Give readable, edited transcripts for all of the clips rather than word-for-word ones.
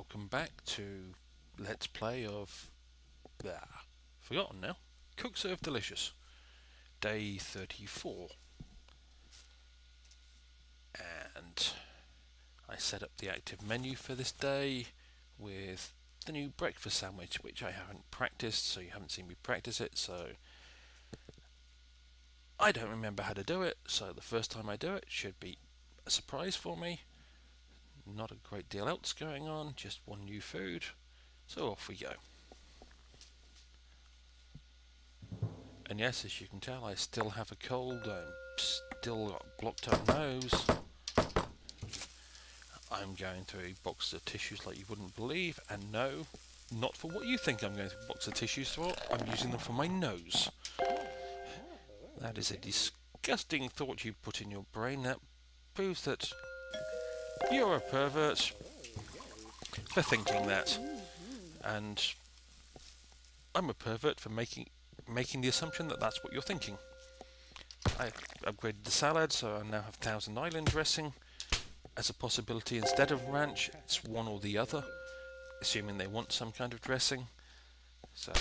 welcome back to Let's Play of... forgotten now. Cook Serve Delicious. Day 34. And I set up the active menu for this day with the new breakfast sandwich, which I haven't practiced, so you haven't seen me practice it, so I don't remember how to do it, so the first time I do it should be a surprise for me. Not a great deal else going on, just one new food, so off we go. And yes, as you can tell, I still have a cold, I'm still got blocked up nose. I'm going through boxes of tissues like you wouldn't believe, and no, not for what you think I'm going through a box of tissues for, I'm using them for my nose. That is a disgusting thought you put in your brain. That proves that you're a pervert for thinking that. And I'm a pervert for making the assumption that that's what you're thinking. I upgraded the salad, so I now have Thousand Island dressing as a possibility instead of ranch. It's one or the other, assuming they want some kind of dressing. So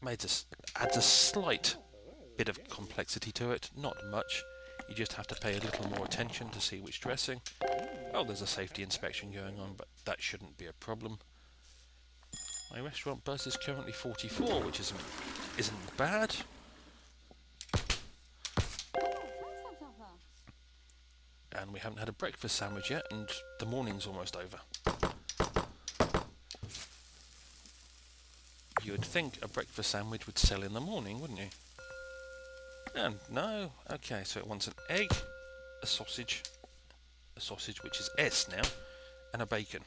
adds a slight bit of complexity to it, not much. You just have to pay a little more attention to see which dressing. Oh, there's a safety inspection going on, but that shouldn't be a problem. My restaurant buzz is currently 44, which isn't bad. And we haven't had a breakfast sandwich yet, and the morning's almost over. You would think a breakfast sandwich would sell in the morning, wouldn't you? And no. Okay, so it wants an egg, a sausage which is S now, and a bacon.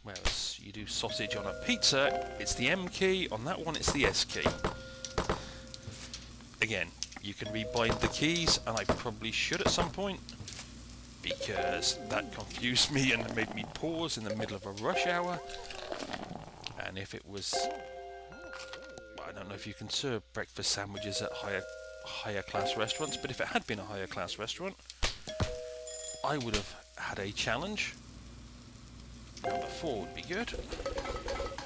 Whereas you do sausage on a pizza, it's the M key, on that one it's the S key. Again, you can rebind the keys, and I probably should at some point, because that confused me and made me pause in the middle of a rush hour. And if it was... I don't know if you can serve breakfast sandwiches at higher class restaurants, but if it had been a higher class restaurant, I would have had a challenge. Number 4 would be good,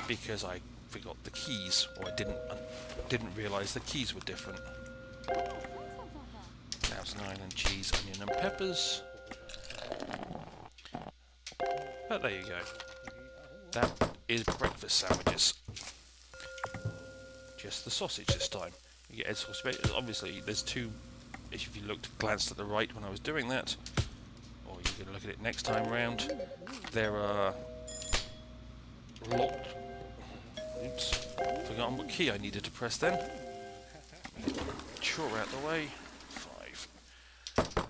because I forgot the keys, or I didn't realise the keys were different. Thousand Island cheese, onion and peppers. But there you go. That is breakfast sandwiches. Just the sausage this time. You get sausage. Obviously, there's two. If you glanced at the right when I was doing that, or you can look at it next time round. There are locked. Oops, forgotten what key I needed to press then. Chore out the way. 5.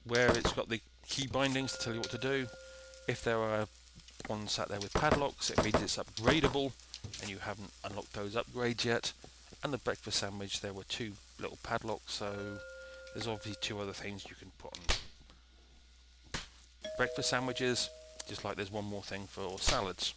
Where it's got the key bindings to tell you what to do. If there are ones sat there with padlocks, it means it's upgradable, and you haven't unlocked those upgrades yet. And the breakfast sandwich, there were 2 little padlocks, so there's obviously 2 other things you can put on breakfast sandwiches, just like there's one more thing for salads.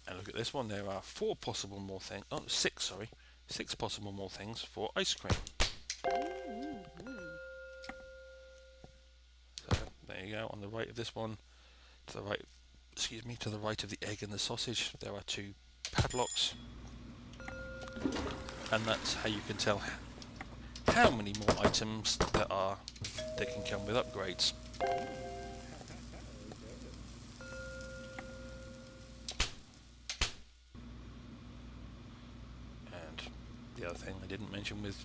And look at this one, there are 4 possible more things, 6, sorry. 6 possible more things for ice cream. So there you go, on the right of this one, to the right of the egg and the sausage, there are 2 padlocks. And that's how you can tell how many more items there are that can come with upgrades. The other thing I didn't mention with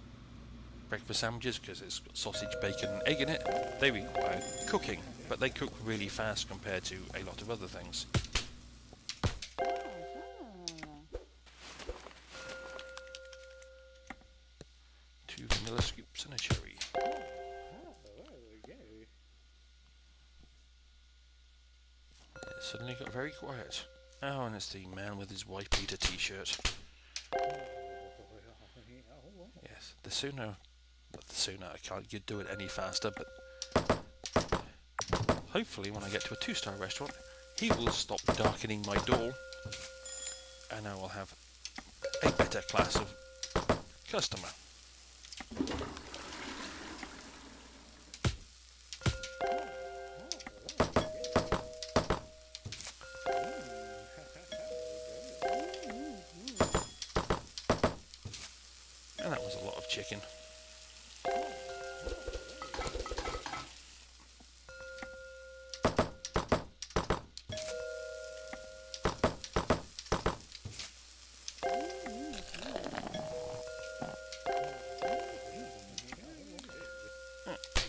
breakfast sandwiches, because it's got sausage, bacon and egg in it, they require cooking, but they cook really fast compared to a lot of other things. 2 vanilla scoops and a cherry. It suddenly got very quiet. Oh, and it's the man with his wife beater t-shirt. Yes, the sooner I can't do it any faster, but hopefully when I get to a 2-star restaurant, he will stop darkening my door, and I will have a better class of customer. And that was a lot of chicken.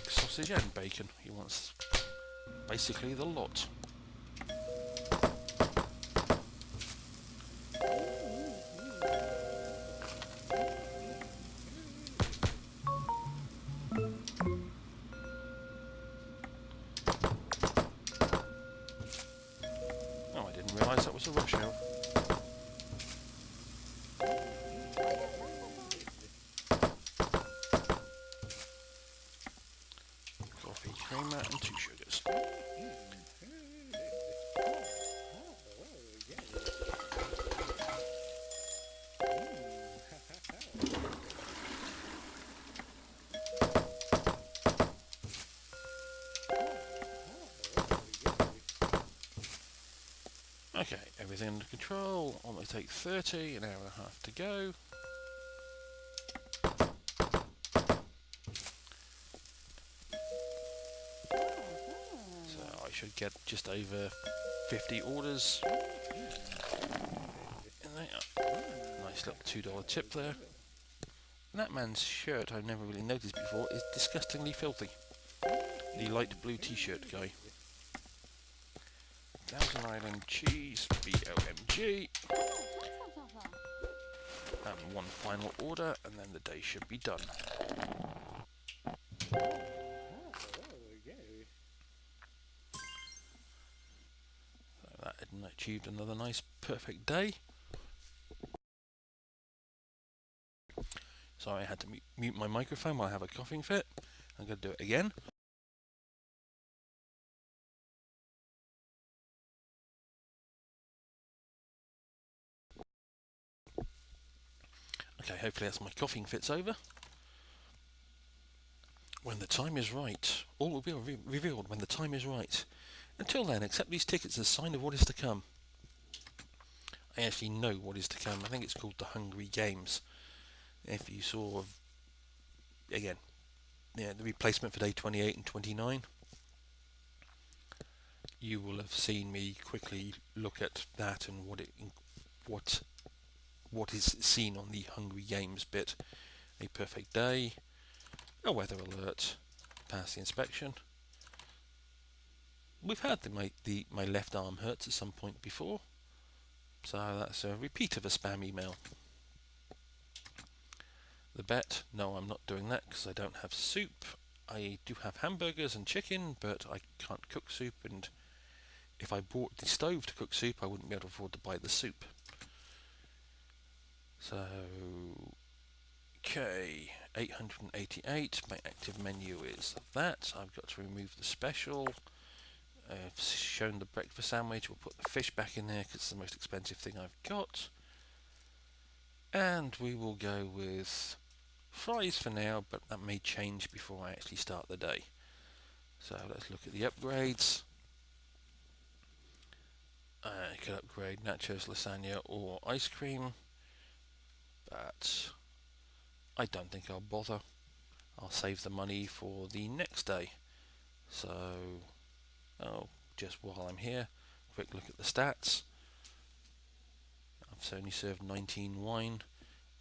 Sausage and bacon. He wants basically the lot. Oh, I didn't realise that was a rush hour. Coffee, creamer and 2 sugars. Okay, everything under control. Only take 30, an hour and a half to go. So I should get just over 50 orders. Nice little $2 tip there. And that man's shirt, I've never really noticed before, is disgustingly filthy. The light blue t-shirt guy. Thousand Island cheese, BOMG. And one final order, and then the day should be done. So that achieved another nice, perfect day. Sorry, I had to mute my microphone while I have a coughing fit. I'm going to do it again. Okay, hopefully that's my coughing fit's over. When the time is right, all will be revealed when the time is right. Until then, accept these tickets as a sign of what is to come. I actually know what is to come. I think it's called the Hungry Games. If you saw, again, the replacement for day 28 and 29, you will have seen me quickly look at that and what is seen on the Hungry Games bit. A perfect day, a weather alert, pass the inspection. We've had my left arm hurts at some point before, so that's a repeat of a spam email. The bet, no, I'm not doing that because I don't have soup. I do have hamburgers and chicken, but I can't cook soup, and if I bought the stove to cook soup, I wouldn't be able to afford to buy the soup. So, okay, 888, my active menu is that. I've got to remove the special. I've shown the breakfast sandwich. We'll put the fish back in there because it's the most expensive thing I've got. And we will go with fries for now, but that may change before I actually start the day. So let's look at the upgrades. I could upgrade nachos, lasagna or ice cream, but I don't think I'll bother. I'll save the money for the next day. So, just while I'm here, quick look at the stats. I've only served 19 wine.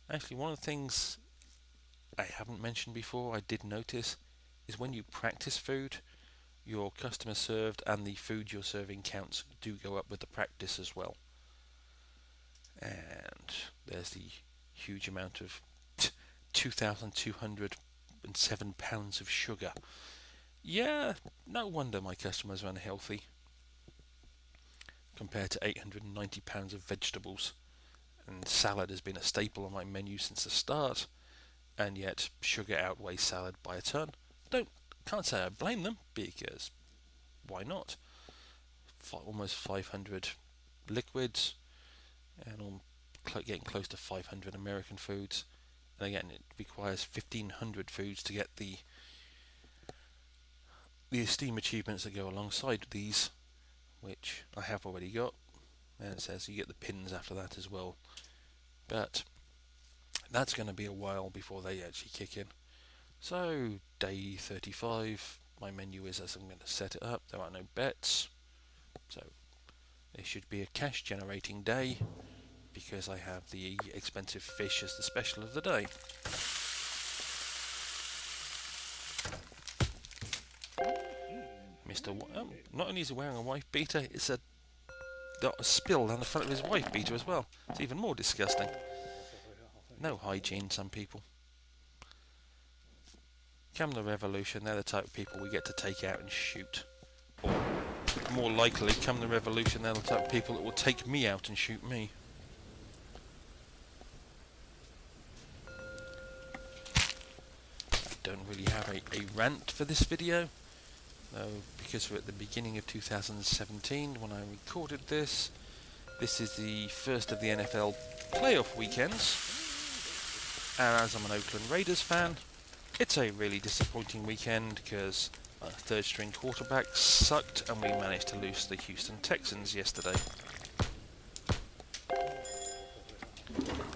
Actually, one of the things I haven't mentioned before, I did notice, is when you practice food, your customer served and the food you're serving counts do go up with the practice as well. And there's the huge amount of 2,207 pounds of sugar. Yeah, no wonder my customers are unhealthy compared to 890 pounds of vegetables. And salad has been a staple on my menu since the start, and yet sugar outweighs salad by a ton. Can't say I blame them, because why not? Almost 500 liquids, and getting close to 500 American foods. And again, it requires 1,500 foods to get the esteem achievements that go alongside these, which I have already got. And it says you get the pins after that as well. But That's going to be a while before they actually kick in. So, day 35, my menu is as I'm going to set it up. There are no bets. So, it should be a cash generating day because I have the expensive fish as the special of the day. Not only is he wearing a wife beater, it's got a spill down the front of his wife beater as well. It's even more disgusting. No hygiene, some people. Come the revolution, they're the type of people we get to take out and shoot. Or, more likely, come the revolution, they're the type of people that will take me out and shoot me. I don't really have a rant for this video, though, because we're at the beginning of 2017 when I recorded this. This is the first of the NFL playoff weekends, and as I'm an Oakland Raiders fan, it's a really disappointing weekend because our third string quarterback sucked and we managed to lose the Houston Texans yesterday.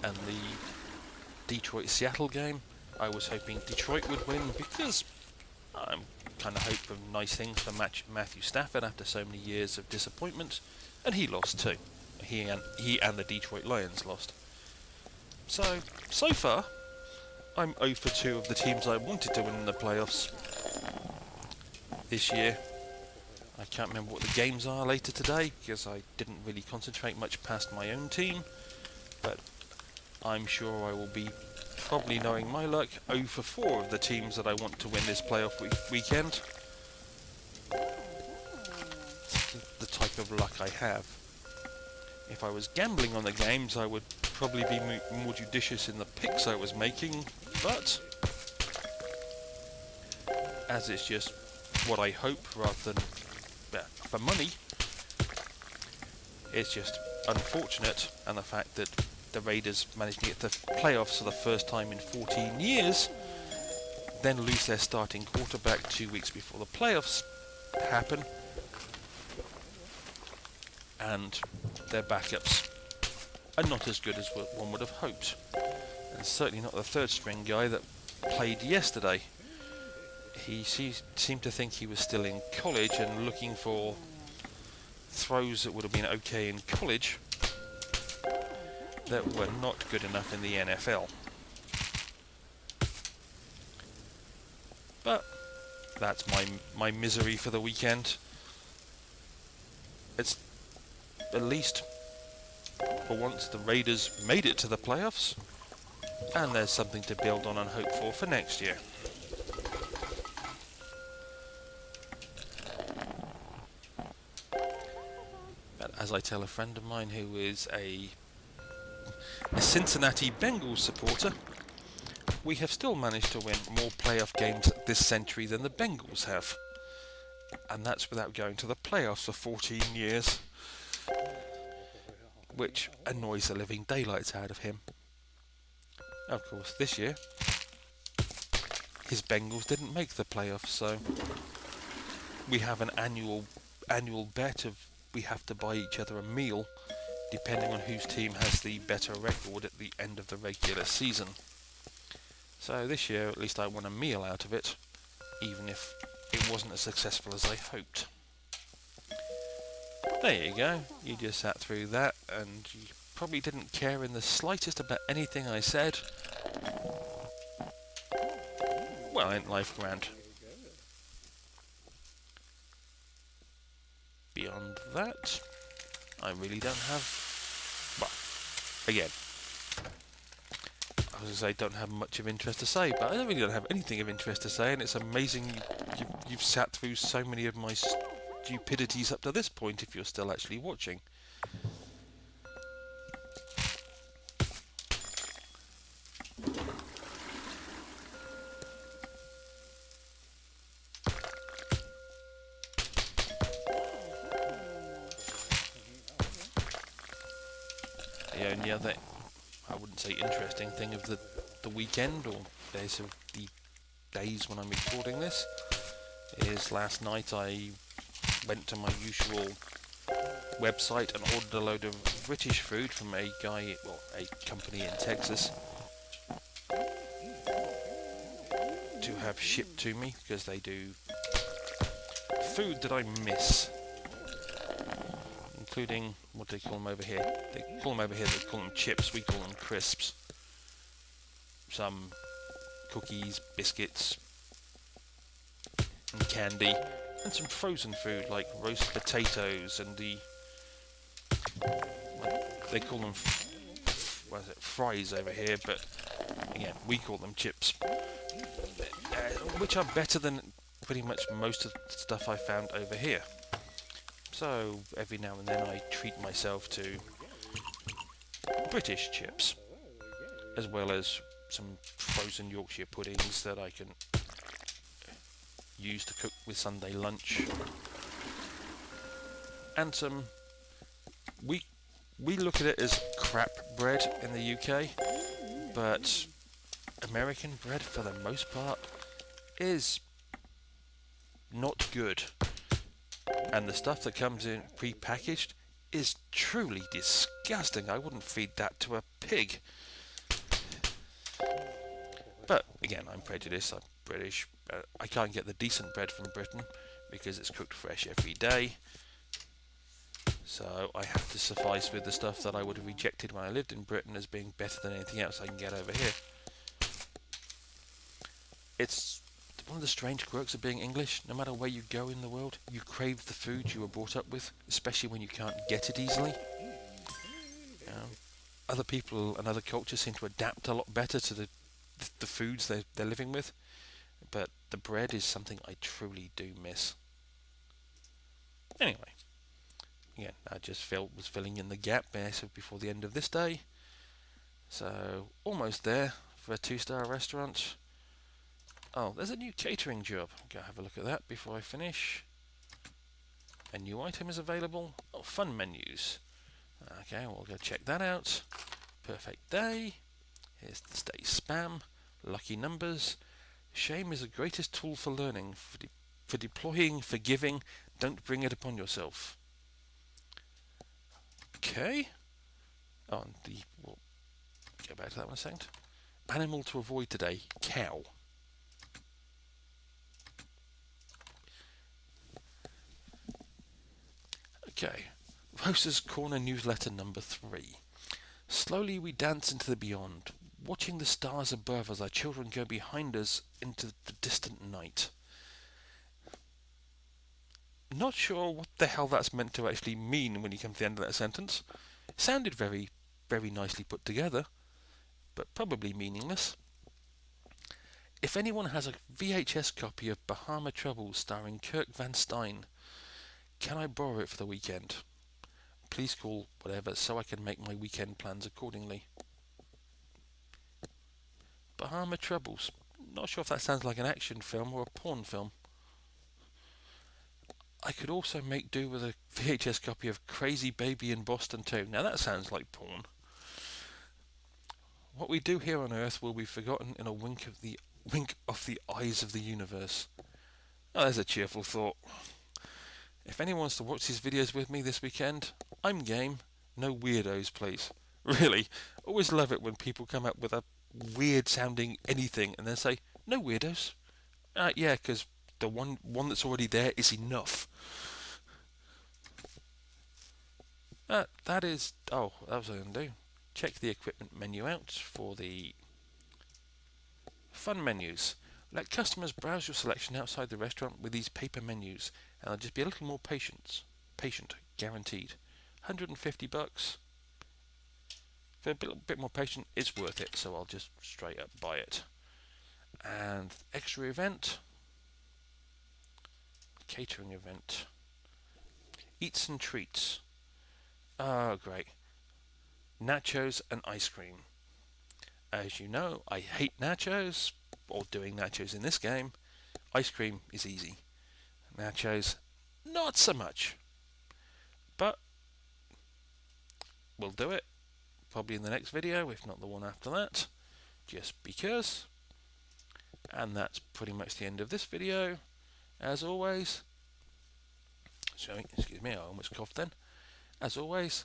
And the Detroit-Seattle game, I was hoping Detroit would win because I'm kind of hoping for nice things for Matthew Stafford after so many years of disappointment, and he lost too. He and the Detroit Lions lost. So far, I'm 0 for 2 of the teams I wanted to win in the playoffs this year. I can't remember what the games are later today because I didn't really concentrate much past my own team, but I'm sure I will be, probably knowing my luck, 0 for 4 of the teams that I want to win this playoff weekend. It's the type of luck I have. If I was gambling on the games, I would probably be more judicious in the picks I was making, but as it's just what I hope rather than for money, it's just unfortunate, and the fact that the Raiders managed to get the playoffs for the first time in 14 years, then lose their starting quarterback 2 weeks before the playoffs happen, and their backups are not as good as one would have hoped. And certainly not the third string guy that played yesterday. He seemed to think he was still in college and looking for throws that would have been okay in college that were not good enough in the NFL. But that's my misery for the weekend. It's at least for once the Raiders made it to the playoffs, and there's something to build on and hope for next year. But as I tell a friend of mine who is a Cincinnati Bengals supporter, we have still managed to win more playoff games this century than the Bengals have. And that's without going to the playoffs for 14 years. Which annoys the living daylights out of him. Of course, this year, his Bengals didn't make the playoffs, so we have an annual bet of we have to buy each other a meal, depending on whose team has the better record at the end of the regular season. So this year, at least I won a meal out of it, even if it wasn't as successful as I hoped. There you go, you just sat through that and you probably didn't care in the slightest about anything I said. Well, ain't life grand? Beyond that, I really don't have, well, again, I was going to say I don't have much of interest to say, but I really don't have anything of interest to say, and it's amazing you've sat through so many of my stupidities up to this point if you're still actually watching. The only other, I wouldn't say interesting thing of the weekend or days of the days when I'm recording this is last night I went to my usual website and ordered a load of British food from a company in Texas, have shipped to me because they do food that I miss, including, what do they call them over here? They call them chips, we call them crisps. Some cookies, biscuits, and candy, and some frozen food like roast potatoes and they call them fries over here, but again we call them chips, which are better than pretty much most of the stuff I found over here. So every now and then I treat myself to British chips, as well as some frozen Yorkshire puddings that I can use to cook with Sunday lunch, and some, we look at it as crap bread in the UK, but American bread for the most part is not good, and the stuff that comes in pre-packaged is truly disgusting. I wouldn't feed that to a pig. But again, I'm prejudiced, I'm British. I can't get the decent bread from Britain because it's cooked fresh every day. So I have to suffice with the stuff that I would have rejected when I lived in Britain as being better than anything else I can get over here. It's one of the strange quirks of being English. No matter where you go in the world, you crave the food you were brought up with, especially when you can't get it easily. Other people and other cultures seem to adapt a lot better to the foods they're living with, but the bread is something I truly do miss. Anyway, again, I just was filling in the gap before the end of this day, so almost there for a 2-star restaurant. Oh, there's a new catering job. Go have a look at that before I finish. A new item is available. Oh, fun menus. Okay, we'll go check that out. Perfect day. Here's the day spam. Lucky numbers. Shame is the greatest tool for learning, for deploying, for giving. Don't bring it upon yourself. Okay. Oh, we'll go back to that one a second. Animal to avoid today. Cow. Okay. Rosa's Corner newsletter number 3. Slowly we dance into the beyond, watching the stars above as our children go behind us into the distant night. Not sure what the hell that's meant to actually mean when you come to the end of that sentence. It sounded very, very nicely put together, but probably meaningless. If anyone has a VHS copy of Bahama Troubles starring Kirk Van Stein, can I borrow it for the weekend? Please call whatever so I can make my weekend plans accordingly. Bahama Troubles. Not sure if that sounds like an action film or a porn film. I could also make do with a VHS copy of Crazy Baby in Boston too. Now that sounds like porn. What we do here on Earth will be forgotten in a wink of the eyes of the universe. Oh, there's a cheerful thought. If anyone wants to watch these videos with me this weekend, I'm game. No weirdos, please. Really, always love it when people come up with a weird sounding anything and then say, no weirdos. Yeah, because the one that's already there is enough. That was what I was going to do. Check the equipment menu out for the fun menus. Let customers browse your selection outside the restaurant with these paper menus, and I'll just be a little more patient, guaranteed. $150 for a bit more patient, it's worth it. So I'll just straight up buy it. And extra event, catering event, eats and treats. Oh, great! Nachos and ice cream. As you know, I hate nachos, or doing nachos in this game. Ice cream is easy. Nachos, not so much. But we'll do it. Probably in the next video, if not the one after that. Just because. And that's pretty much the end of this video. As always. Sorry, excuse me, I almost coughed then. As always,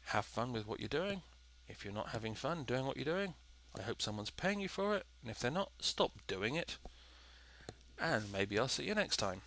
have fun with what you're doing. If you're not having fun doing what you're doing, I hope someone's paying you for it. And if they're not, stop doing it. and maybe I'll see you next time.